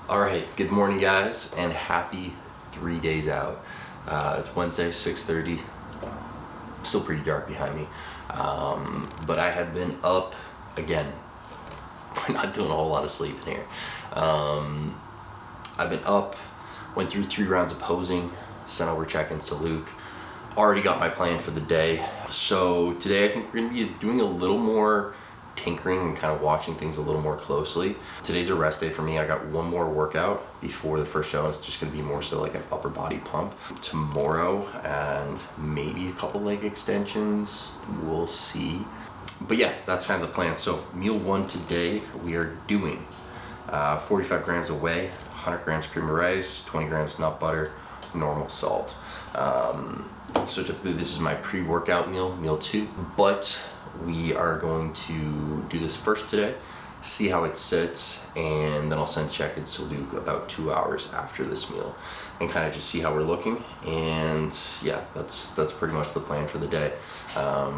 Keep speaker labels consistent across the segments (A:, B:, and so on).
A: All right, good morning guys, and happy 3 days out. It's Wednesday, 6:30, still pretty dark behind me, but I have been up again. We're not doing a whole lot of sleeping here. I've been up, went through 3 rounds of posing, sent over check-ins to Luke, already got my plan for the day. So today I think we're gonna be doing a little more tinkering and kind of watching things a little more closely. Today's a rest day for me. I got one more workout before the first show. It's just going to be more so like an upper body pump tomorrow and maybe a couple leg extensions. We'll see. But yeah, that's kind of the plan. So meal 1 today, we are doing 45 grams of whey, 100 grams cream of rice, 20 grams nut butter, normal salt. So typically this is my pre-workout meal, meal 2, but we are going to do this first today, see how it sits, and then I'll send check-ins to Luke about 2 hours after this meal and kind of just see how we're looking. And yeah, that's pretty much the plan for the day.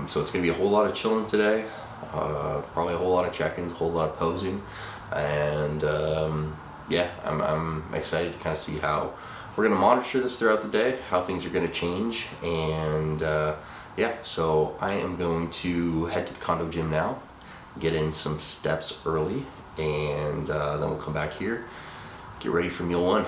A: So it's gonna be a whole lot of chilling today, probably a whole lot of check-ins, a whole lot of posing, and yeah, I'm excited to kind of see how we're gonna monitor this throughout the day, how things are gonna change, and yeah, so I am going to head to the condo gym now, get in some steps early, and then we'll come back here, get ready for meal 1.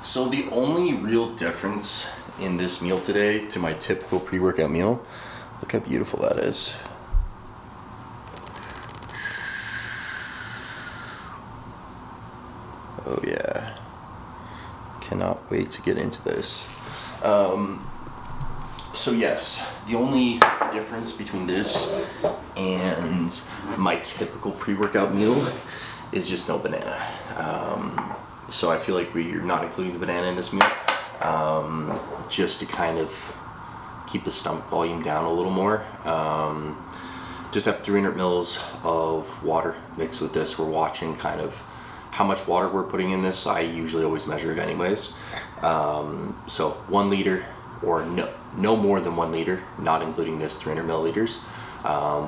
A: So the only real difference in this meal today to my typical pre-workout meal, look how beautiful that is. Oh yeah, cannot wait to get into this. So yes, the only difference between this and my typical pre-workout meal is just no banana. So I feel like we're not including the banana in this meal, just to kind of keep the stomach volume down a little more. Just have 300 mils of water mixed with this. We're watching kind of how much water we're putting in this. I usually always measure it anyways. So 1 liter or no more than 1 liter, not including this 300 milliliters,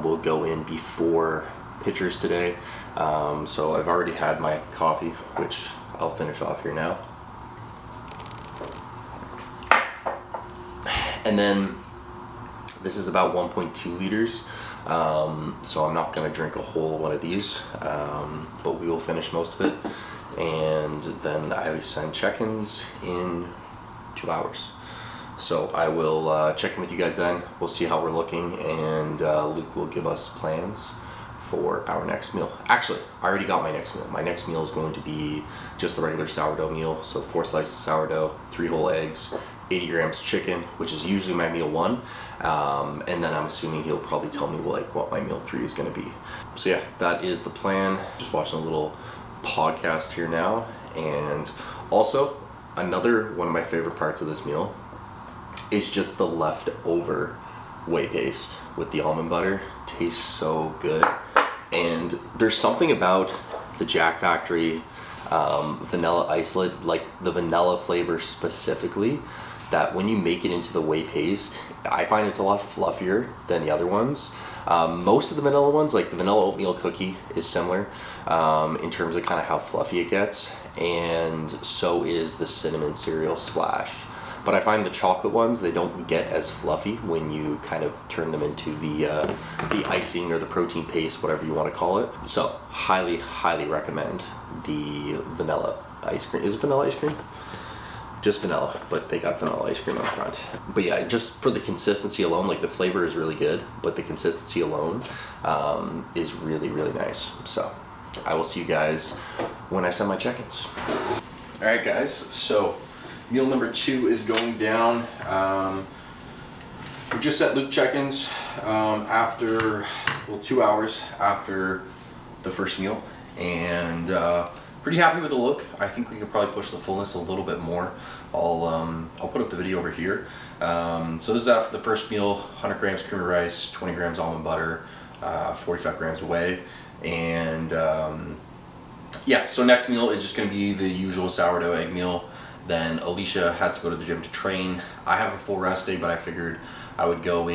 A: will go in before pitchers today. So I've already had my coffee, which I'll finish off here now. And then this is about 1.2 liters. So I'm not gonna drink a whole one of these, but we will finish most of it. And then I send check-ins in 2 hours. So I will check in with you guys then. We'll see how we're looking, and Luke will give us plans for our next meal. Actually, I already got my next meal. My next meal is going to be just the regular sourdough meal. So 4 slices of sourdough, 3 whole eggs, 80 grams chicken, which is usually my meal 1. And then I'm assuming he'll probably tell me like what my meal 3 is gonna be. So yeah, that is the plan. Just watching a little podcast here now. And also, another one of my favorite parts of this meal is just the leftover whey paste with the almond butter. Tastes so good. And there's something about the Jack Factory vanilla isolate, like the vanilla flavor specifically, that when you make it into the whey paste, I find it's a lot fluffier than the other ones. Most of the vanilla ones, like the vanilla oatmeal cookie, is similar in terms of kind of how fluffy it gets, and so is the cinnamon cereal splash. But I find the chocolate ones, they don't get as fluffy when you kind of turn them into the icing or the protein paste, whatever you want to call it. So highly, highly recommend the vanilla ice cream. Is it vanilla ice cream? Just vanilla, but they got vanilla ice cream on the front. But yeah, just for the consistency alone, like the flavor is really good, but the consistency alone is really, really nice. So I will see you guys when I send my check-ins. All right, guys, so meal number 2 is going down. We just sent Luke check-ins after, well, 2 hours after the first meal, and pretty happy with the look. I think we could probably push the fullness a little bit more. I'll put up the video over here. So this is after the first meal: 100 grams creamy rice, 20 grams almond butter, 45 grams of whey, and yeah. So next meal is just going to be the usual sourdough egg meal. Then Alicia has to go to the gym to train. I have a full rest day, but I figured I would go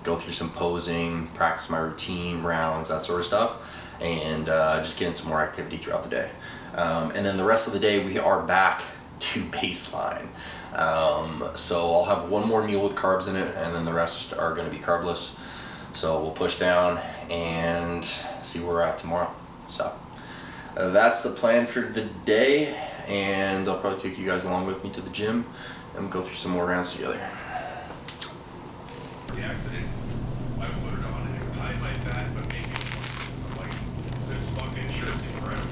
A: through some posing, practice my routine, rounds, that sort of stuff, and just get in some more activity throughout the day. And then the rest of the day, we are back to baseline. So I'll have one more meal with carbs in it, and then the rest are going to be carbless. So we'll push down and see where we're at tomorrow. So that's the plan for the day. And I'll probably take you guys along with me to the gym and we'll go through some more rounds together.
B: The accident, I put it on and it hide my fat, but maybe I'm like, this fucking shirt's incredible.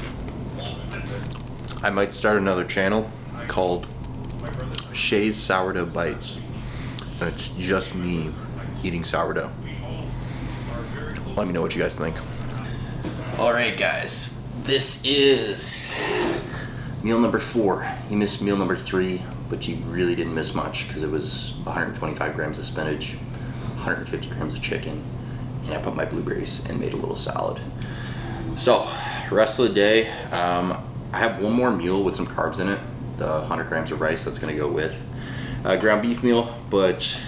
A: I might start another channel called Shea's Sourdough Bites. And it's just me eating sourdough. Let me know what you guys think. Alright guys, this is meal number 4. You missed meal number 3, but you really didn't miss much because it was 125 grams of spinach, 150 grams of chicken, and I put my blueberries and made a little salad. So, rest of the day, I have one more meal with some carbs in it, the 100 grams of rice that's going to go with ground beef meal, but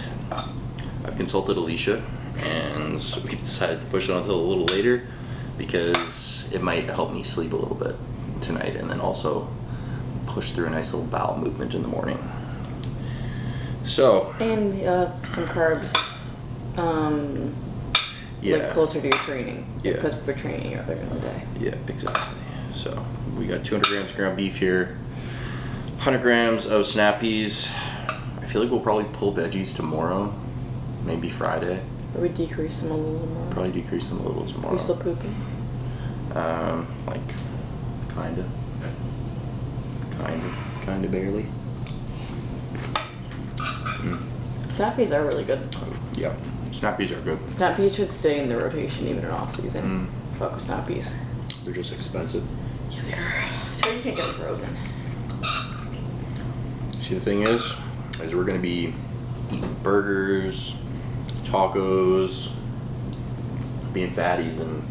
A: I've consulted Alicia and we've decided to push it until a little later because it might help me sleep a little bit tonight and then also push through a nice little bowel movement in the morning. So
C: and some carbs like closer to your training, because we're training earlier in the day.
A: Yeah, exactly. So we got 200 grams of ground beef here, 100 grams of snap peas. I feel like we'll probably pull veggies tomorrow, maybe Friday.
C: Or we decrease them a little more.
A: Probably decrease them a little tomorrow.
C: Are we still pooping?
A: Like kinda barely.
C: Snap peas are really good.
A: Yeah, snap peas are good.
C: Snap peas should stay in the rotation even in off season. Fuck with snap peas.
A: They're just expensive.
C: Yeah, they are. So you can't get them frozen.
A: See, the thing is we're gonna be eating burgers, tacos, being fatties in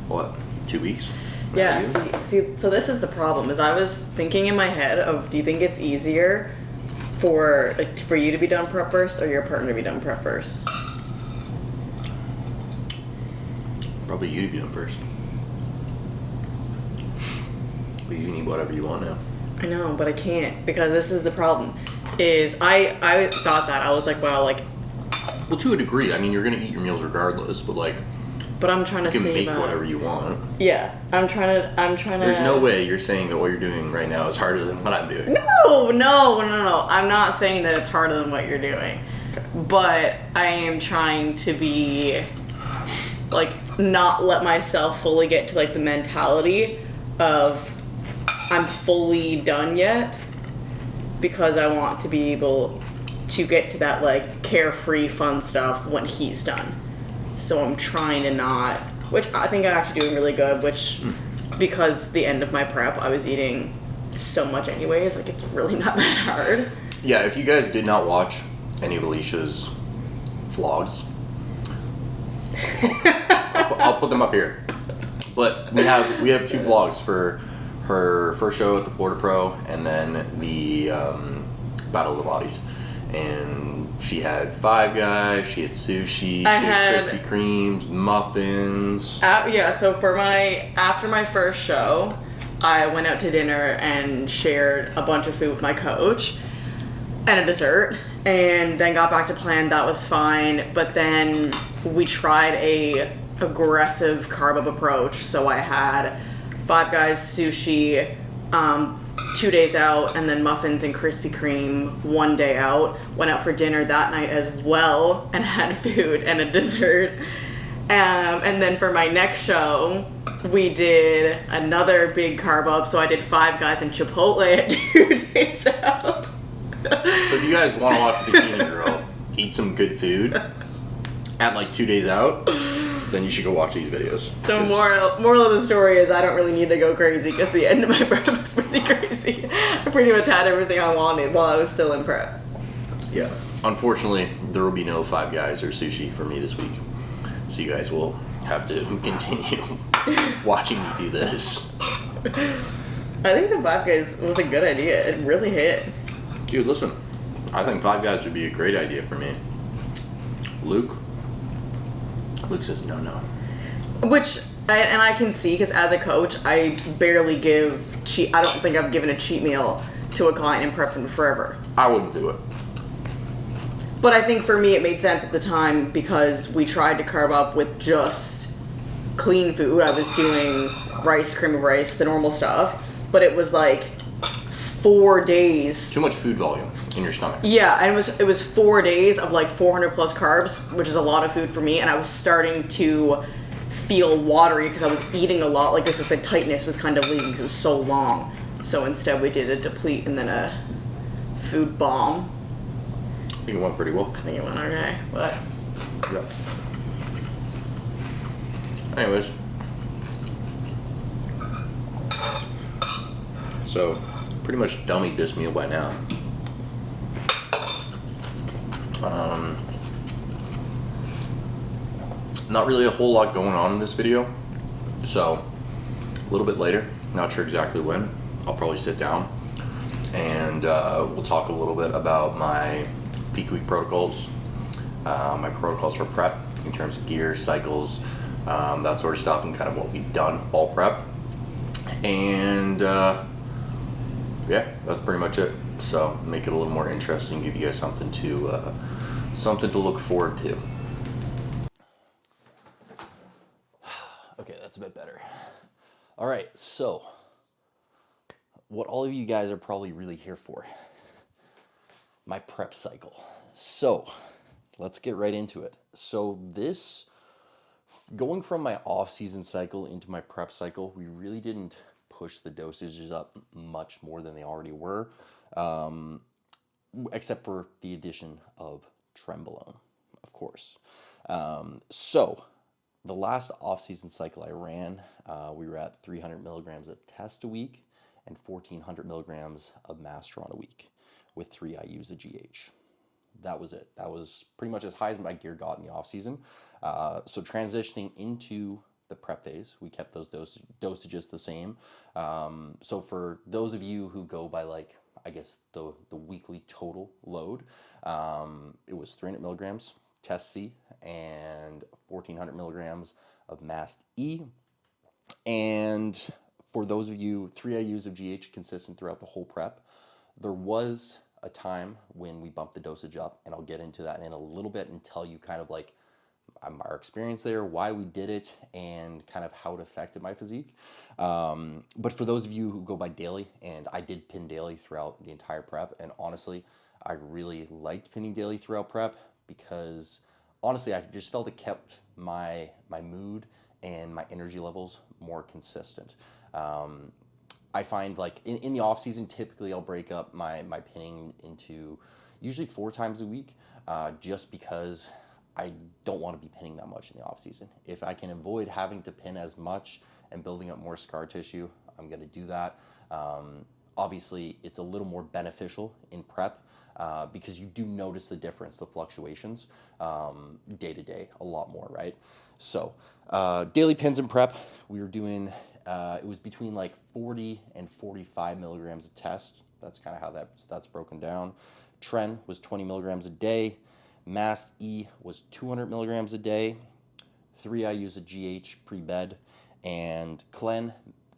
A: what, 2 weeks?
C: Yeah, see, so this is the problem, is I was thinking in my head of, do you think it's easier for you to be done prep first or your partner to be done prep first?
A: Probably you to be done first. But you can eat whatever you want now.
C: I know, but I can't, because this is the problem, is I thought that, I was like, well, like...
A: Well, to a degree, I mean, you're gonna eat your meals regardless, but like...
C: But I'm trying to
A: you can
C: save
A: make whatever you want.
C: Yeah, I'm trying to...
A: There's no way you're saying that what you're doing right now is harder than what I'm doing.
C: No. I'm not saying that it's harder than what you're doing. Okay. But I am trying to be, like, not let myself fully get to, like, the mentality of I'm fully done yet, because I want to be able to get to that, like, carefree fun stuff when he's done. So I'm trying to not, which I think I'm actually doing really good, which, because the end of my prep, I was eating so much anyways, like, it's really not that hard.
A: Yeah, if you guys did not watch any of Alicia's vlogs, I'll put them up here. But we have 2 vlogs for her first show at the Florida Pro, and then the Battle of the Bodies. And she had Five Guys, she had sushi, she had Krispy Kremes, muffins.
C: So after my first show, I went out to dinner and shared a bunch of food with my coach and a dessert, and then got back to plan. That was fine, but then we tried a aggressive carb up approach. So I had Five Guys, sushi, 2 days out, and then muffins and Krispy Kreme 1 day out. Went out for dinner that night as well and had food and a dessert. And then for my next show, we did another big carb up. So I did Five Guys and Chipotle at 2 days out.
A: So if you guys want to watch the Bikini Girl eat some good food at like 2 days out, then you should go watch these videos.
C: So moral of the story is I don't really need to go crazy because the end of my prep was pretty crazy. I pretty much had everything I wanted while I was still in prep.
A: Yeah. Unfortunately, there will be no Five Guys or sushi for me this week. So you guys will have to continue watching me do this.
C: I think the Five Guys was a good idea. It really hit.
A: Dude, listen. I think Five Guys would be a great idea for me. Luke says no.
C: Which, I can see, because as a coach, I barely give I don't think I've given a cheat meal to a client in prep in forever.
A: I wouldn't do it.
C: But I think for me it made sense at the time because we tried to carve up with just clean food. I was doing rice, cream of rice, the normal stuff. But it was like 4 days.
A: Too much food volume in your stomach.
C: Yeah, and it was 4 days of like 400 plus carbs, which is a lot of food for me. And I was starting to feel watery because I was eating a lot. Like the tightness was kind of leaving because it was so long. So instead we did a deplete and then a food bomb.
A: I think it went pretty well.
C: I think it went okay, but...
A: Yeah. Anyways. So, pretty much dummied this meal by now. Not really a whole lot going on in this video. So, a little bit later, not sure exactly when, I'll probably sit down and we'll talk a little bit about my peak week protocols, my protocols for prep in terms of gear, cycles, that sort of stuff, and kind of what we've done all prep. And yeah, that's pretty much it. So make it a little more interesting, give you guys something to look forward to. Okay, that's a bit better. All right, so what all of you guys are probably really here for, my prep cycle. So let's get right into it. So going from my off-season cycle into my prep cycle, we really didn't push the dosages up much more than they already were, except for the addition of trenbolone, of course. So the last off-season cycle I ran, we were at 300 milligrams of test a week and 1,400 milligrams of Masteron a week with 3 IUs of GH. That was it. That was pretty much as high as my gear got in the off-season. So transitioning into the prep phase, we kept those dosages the same. So for those of you who go by the weekly total load, it was 300 milligrams test C and 1,400 milligrams of Mast E. And for those of you, 3 IUs of GH consistent throughout the whole prep. There was a time when we bumped the dosage up, and I'll get into that in a little bit and tell you kind of like our experience there, why we did it, and kind of how it affected my physique. But for those of you who go by daily, and I did pin daily throughout the entire prep, and honestly, I really liked pinning daily throughout prep because honestly, I just felt it kept my mood and my energy levels more consistent. I find like in the off season, typically I'll break up my pinning into usually 4 times a week, just because I don't want to be pinning that much in the off season. If I can avoid having to pin as much and building up more scar tissue, I'm going to do that. Obviously, it's a little more beneficial in prep because you do notice the difference, the fluctuations day to day a lot more, right? So daily pins in prep, we were doing, it was between like 40 and 45 milligrams a test. That's kind of how that's broken down. Tren was 20 milligrams a day. Mast E was 200 milligrams a day. 3 IUs of GH pre-bed. And Clen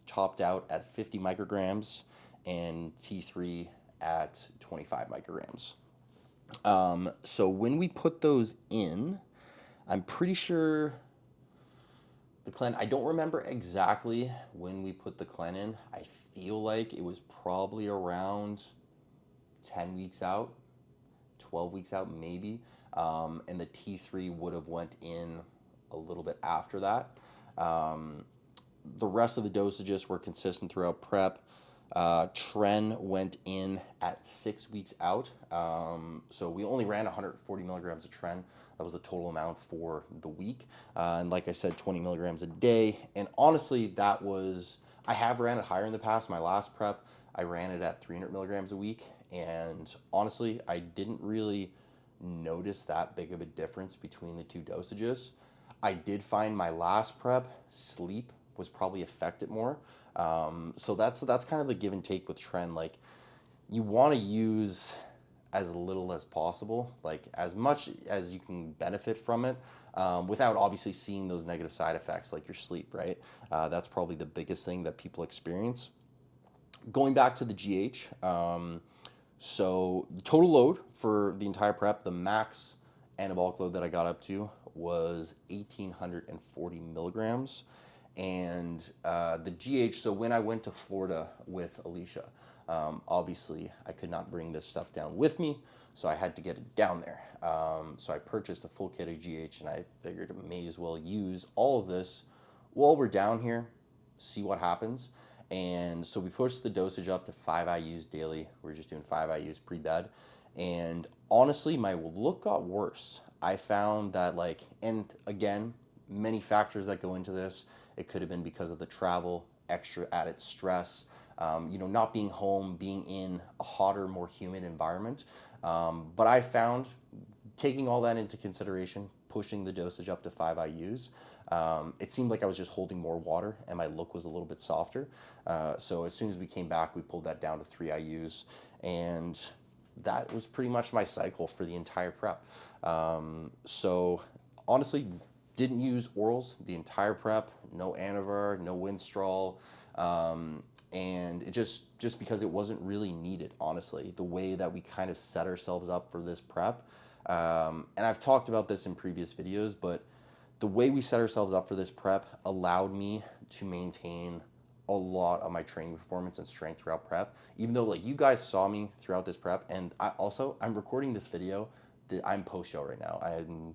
A: topped out at 50 micrograms and T3 at 25 micrograms. So when we put those in, I'm pretty sure the Clen, I don't remember exactly when we put the Clen in. I feel like it was probably around 10 weeks out, 12 weeks out maybe. And the T3 would have went in a little bit after that. The rest of the dosages were consistent throughout prep. Tren went in at 6 weeks out. So we only ran 140 milligrams of Tren. That was the total amount for the week. And like I said, 20 milligrams a day. And honestly, I have ran it higher in the past. My last prep, I ran it at 300 milligrams a week. And honestly, I didn't really notice that big of a difference between the two dosages. I did find my last prep, sleep was probably affected more. So that's kind of the give and take with Tren. Like, you want to use as little as possible, like as much as you can benefit from it, without obviously seeing those negative side effects like your sleep, right? That's probably the biggest thing that people experience. Going back to the GH, so the total load for the entire prep, the max anabolic load that I got up to was 1,840 milligrams. And the GH, so when I went to Florida with Alicia, obviously I could not bring this stuff down with me, so I had to get it down there. So I purchased a full kit of GH, and I figured I may as well use all of this while we're down here, see what happens. And so we pushed the dosage up to 5 IUs daily. We're just doing 5 IUs pre-bed. And honestly, my look got worse. I found that, like, and again, many factors that go into this. It could have been because of the travel, extra added stress, not being home, being in a hotter, more humid environment. But I found, taking all that into consideration, pushing the dosage up to 5 IUs, it seemed like I was just holding more water and my look was a little bit softer. So as soon as we came back, we pulled that down to 3 IUs, and that was pretty much my cycle for the entire prep. So honestly, didn't use orals the entire prep, no Anavar, no Winstrol, and it just because it wasn't really needed, honestly, the way that we kind of set ourselves up for this prep. And I've talked about this in previous videos, but the way we set ourselves up for this prep allowed me to maintain a lot of my training performance and strength throughout prep, even though, like, you guys saw me throughout this prep. And I'm recording this video that I'm post-show right now. I'm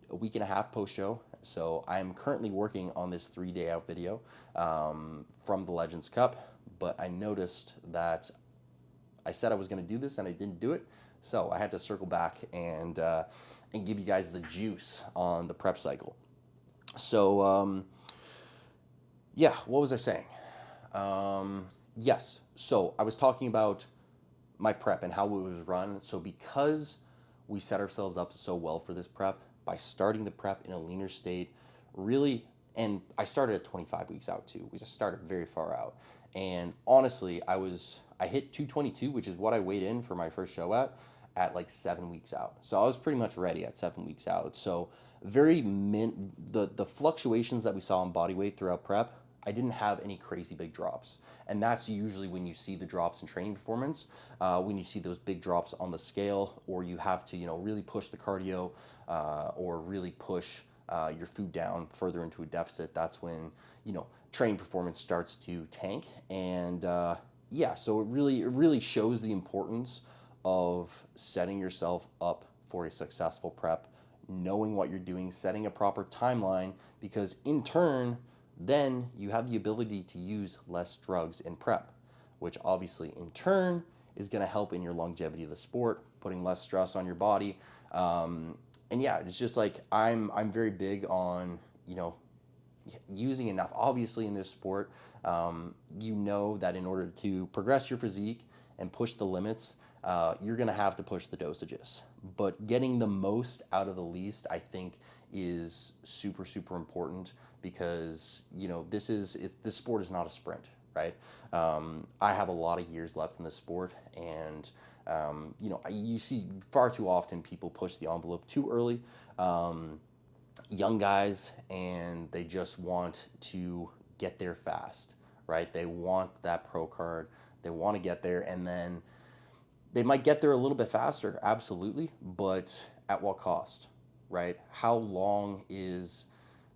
A: a week and a half post-show, so I'm currently working on this 3-day out video from the Legends Cup, but I noticed that I said I was going to do this and I didn't do it, so I had to circle back and give you guys the juice on the prep cycle. So yeah, what was I saying? Yes, so I was talking about my prep and how it was run. So because we set ourselves up so well for this prep by starting the prep in a leaner state, really, and I started at 25 weeks out too. We just started very far out. And honestly, I hit 222, which is what I weighed in for my first show at like 7 weeks out. So I was pretty much ready at 7 weeks out. So the fluctuations that we saw in body weight throughout prep, I didn't have any crazy big drops. And that's usually when you see the drops in training performance, when you see those big drops on the scale, or you have to, really push the cardio, or really push your food down further into a deficit. That's when, training performance starts to tank. And yeah, so it really shows the importance of setting yourself up for a successful prep, knowing what you're doing, setting a proper timeline, because in turn, then you have the ability to use less drugs in prep, which obviously in turn is going to help in your longevity of the sport, putting less stress on your body. And yeah, it's just like I'm very big on, using enough. Obviously in this sport, that in order to progress your physique and push the limits, you're going to have to push the dosages. But getting the most out of the least, I think, is super, super important, because, this sport is not a sprint, right? I have a lot of years left in this sport, and, you see far too often people push the envelope too early. Young guys, and they just want to get there fast, right? They want that pro card. They want to get there, and then they might get there a little bit faster, absolutely, but at what cost, right? How long is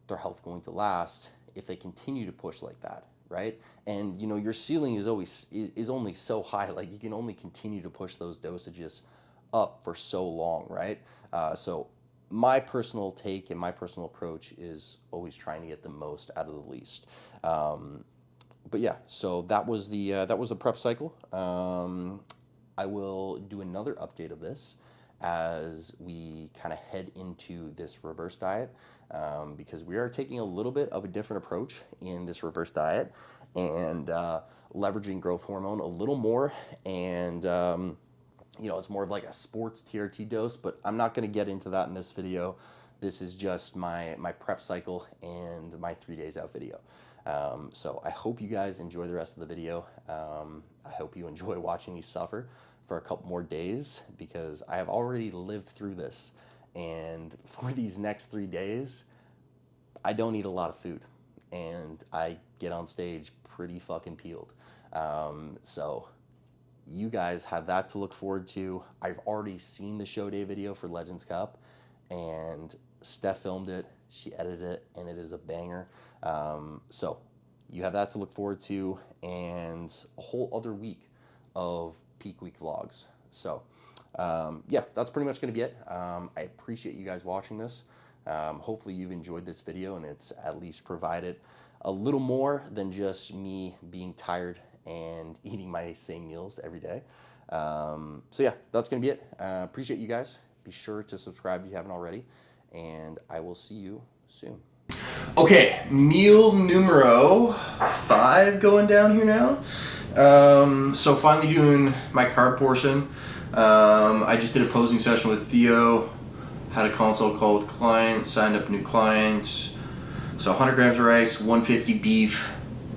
A: their health going to last if they continue to push like that, right? And your ceiling is only so high. Like, you can only continue to push those dosages up for so long, right? So my personal take and my personal approach is always trying to get the most out of the least. but yeah, so that was the prep cycle. I will do another update of this as we kind of head into this reverse diet, because we are taking a little bit of a different approach in this reverse diet, and leveraging growth hormone a little more, and you know, it's more of like a sports TRT dose, but I'm not going to get into that in this video. This is just my prep cycle and my 3 days out video. So I hope you guys enjoy the rest of the video. I hope you enjoy watching me suffer for a couple more days, because I have already lived through this. And for these next 3 days, I don't eat a lot of food, and I get on stage pretty fucking peeled. So you guys have that to look forward to. I've already seen the show day video for Legends Cup, and Steph filmed it, she edited it, and it is a banger. So you have that to look forward to, and a whole other week of peak week vlogs. So yeah, that's pretty much going to be it. I appreciate you guys watching this. Hopefully you've enjoyed this video, and it's at least provided a little more than just me being tired and eating my same meals every day. So yeah, that's going to be it. Appreciate you guys. Be sure to subscribe if you haven't already, and I will see you soon. Okay, meal numero 5 going down here now. So finally doing my carb portion. I just did a posing session with Theo, had a consult call with client, signed up new clients. So 100 grams of rice, 150 beef,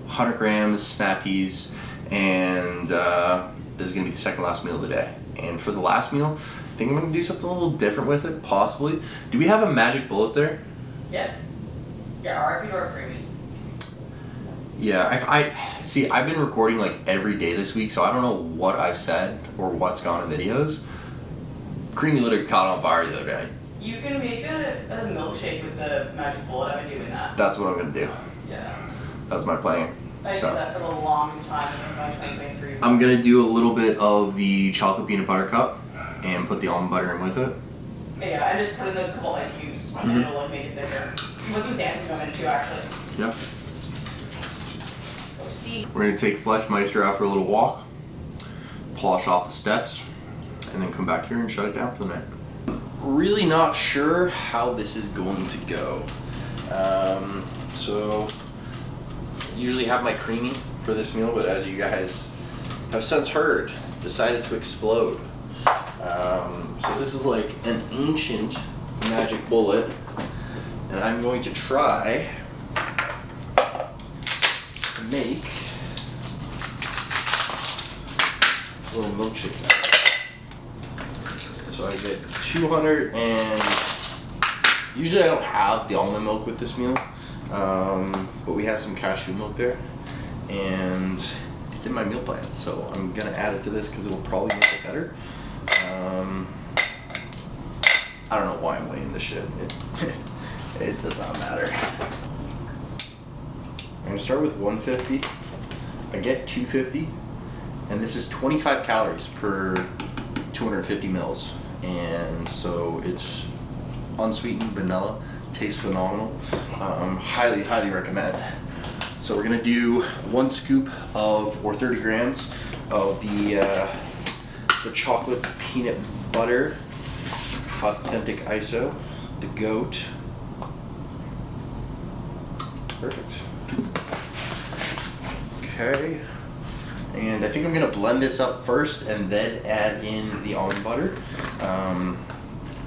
A: 100 grams snap peas, and this is gonna be the second last meal of the day. And for the last meal, I think I'm gonna do something a little different with it, possibly. Do we have a magic bullet there?
C: Yep. Yeah, RIP or creamy.
A: Yeah, I see. I've been recording like every day this week, so I don't know what I've said or what's gone in videos. Creamy literally caught on fire the other day.
C: You can make a milkshake with the magic bullet. I've been doing that.
A: That's what I'm gonna do.
C: Yeah.
A: That's my plan.
C: I did that for the longest time in my 2023.
A: I'm gonna do a little bit of the chocolate peanut butter cup and put the almond butter in with it.
C: Yeah, and just put in a couple ice cubes, and it'll like make it thicker. Put some sand in it too, actually.
A: Yep. We're gonna take Fletchmeister out for a little walk, polish off the steps, and then come back here and shut it down for the night. Really not sure how this is going to go. So usually have my creamy for this meal, but as you guys have since heard, decided to explode. So this is like an ancient magic bullet, and I'm going to try to make a little milkshake now. So I get 200, and usually I don't have the almond milk with this meal, but we have some cashew milk there, and it's in my meal plan, so I'm gonna add it to this because it'll probably make it better. I don't know why I'm weighing this shit. It does not matter. I'm gonna start with 150. I get 250, and this is 25 calories per 250 mils, and so it's unsweetened vanilla. Tastes phenomenal. Highly recommend. So we're gonna do 1 scoop of, or 30 grams of the chocolate peanut butter authentic ISO, the goat. Perfect. Okay, and I think I'm gonna blend this up first and then add in the almond butter,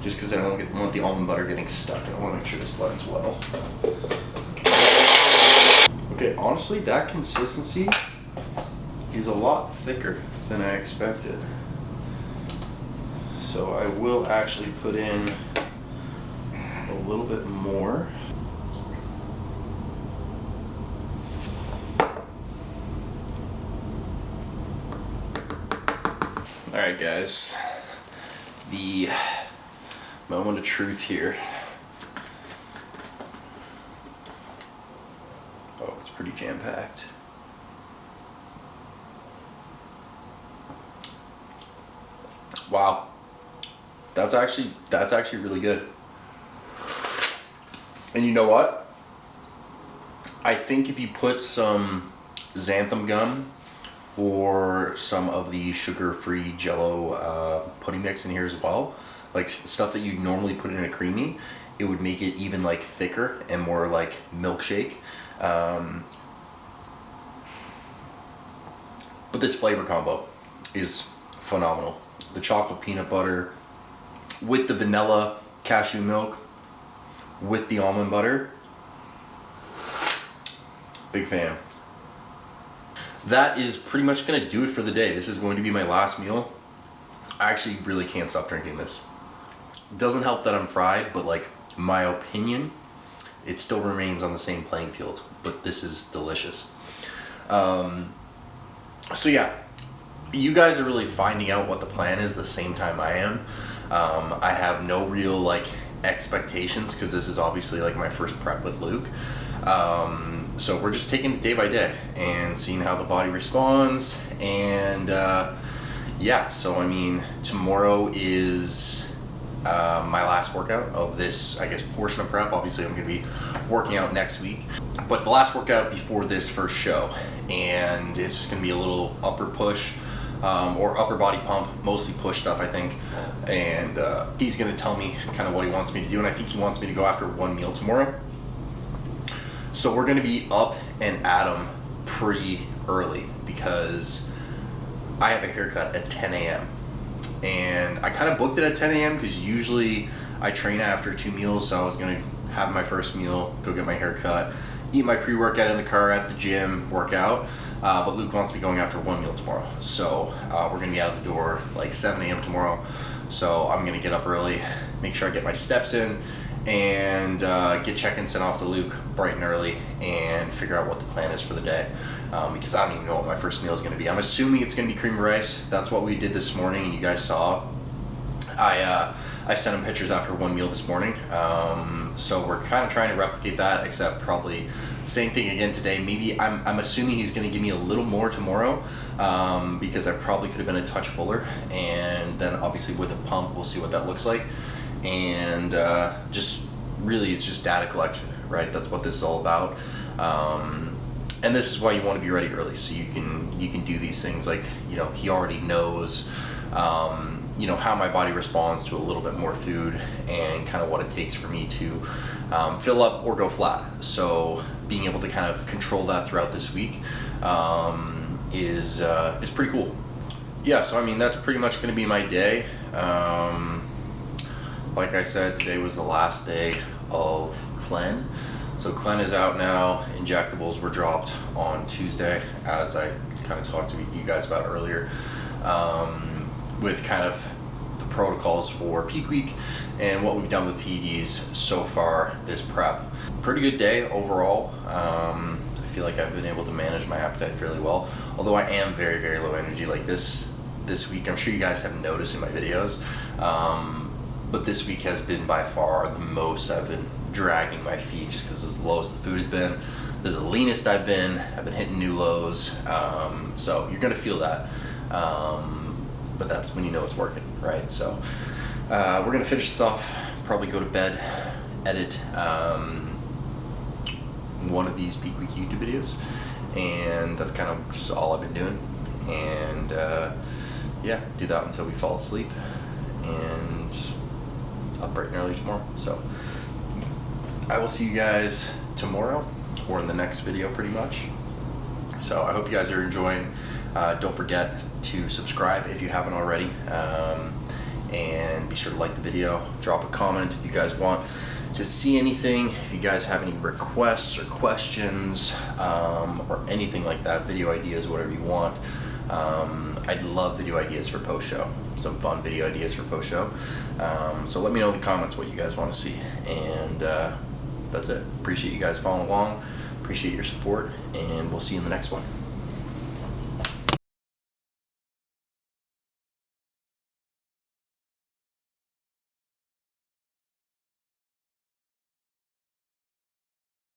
A: just because I don't want the almond butter getting stuck. I want to make sure this blends well. Okay, honestly, that consistency is a lot thicker than I expected. So I will actually put in a little bit more. Alright guys, the moment of truth here. Oh, it's pretty jam-packed. Wow. That's actually really good. And you know what? I think if you put some xanthan gum or some of the sugar-free Jello pudding mix in here as well, like stuff that you normally put in a creamy. It would make it even like thicker and more like milkshake. But this flavor combo is phenomenal. The chocolate peanut butter with the vanilla cashew milk with the almond butter. Big fan. That is pretty much gonna do it for the day. This is going to be my last meal. I actually really can't stop drinking this. It doesn't help that I'm fried, but like, my opinion, it still remains on the same playing field, but this is delicious. So yeah, you guys are really finding out what the plan is the same time I am. I have no real like expectations because this is obviously like my first prep with Luke. So we're just taking it day by day and seeing how the body responds. And yeah, so I mean, tomorrow is my last workout of this, I guess, portion of prep. Obviously I'm gonna be working out next week, but the last workout before this first show, and it's just gonna be a little upper push or upper body pump, mostly push stuff I think. And he's gonna tell me kind of what he wants me to do, and I think he wants me to go after one meal tomorrow. So we're gonna be up and at 'em pretty early because I have a haircut at 10 a.m. and I kind of booked it at 10 a.m. because usually I train after 2 meals, so I was gonna have my first meal, go get my hair cut, eat my pre-workout in the car at the gym, work out, but Luke wants me going after 1 meal tomorrow. So we're gonna be out of the door like 7 a.m. tomorrow, so I'm gonna get up early, make sure I get my steps in, and get check-in sent off to Luke bright and early and figure out what the plan is for the day. Because I don't even know what my first meal is going to be. I'm assuming it's going to be cream rice. That's what we did this morning, and you guys saw. I sent him pictures after 1 meal this morning. So we're kind of trying to replicate that, except probably same thing again today. Maybe I'm assuming he's going to give me a little more tomorrow, because I probably could have been a touch fuller. And then obviously with a pump, we'll see what that looks like. And just really, it's just data collection, right? That's what this is all about. And this is why you want to be ready early, so you can do these things. Like, you know, he already knows, you know, how my body responds to a little bit more food and kind of what it takes for me to fill up or go flat. So being able to kind of control that throughout this week is pretty cool. Yeah, so I mean, that's pretty much going to be my day. Like I said, today was the last day of Clen. So Clen is out now. Injectables were dropped on Tuesday, as I kind of talked to you guys about earlier, with kind of the protocols for peak week and what we've done with PEDs so far this prep. Pretty good day overall. I feel like I've been able to manage my appetite fairly well, although I am very, very low energy. Like this week, I'm sure you guys have noticed in my videos, but this week has been by far the most I've been dragging my feet, just because as low as the food has been, this is the leanest I've been hitting new lows. So you're gonna feel that, but that's when you know it's working, right? So we're gonna finish this off, probably go to bed, edit one of these peak week YouTube videos, and that's kind of just all I've been doing. And yeah, do that until we fall asleep, and up bright and early tomorrow. So I will see you guys tomorrow or in the next video pretty much. So I hope you guys are enjoying. Don't forget to subscribe if you haven't already, and be sure to like the video, drop a comment if you guys want to see anything, if you guys have any requests or questions, or anything like that, video ideas, whatever you want. I'd love video ideas for post show, some fun video ideas for post show. So let me know in the comments what you guys want to see, and that's it. Appreciate you guys following along, appreciate your support, and we'll see you in the next one.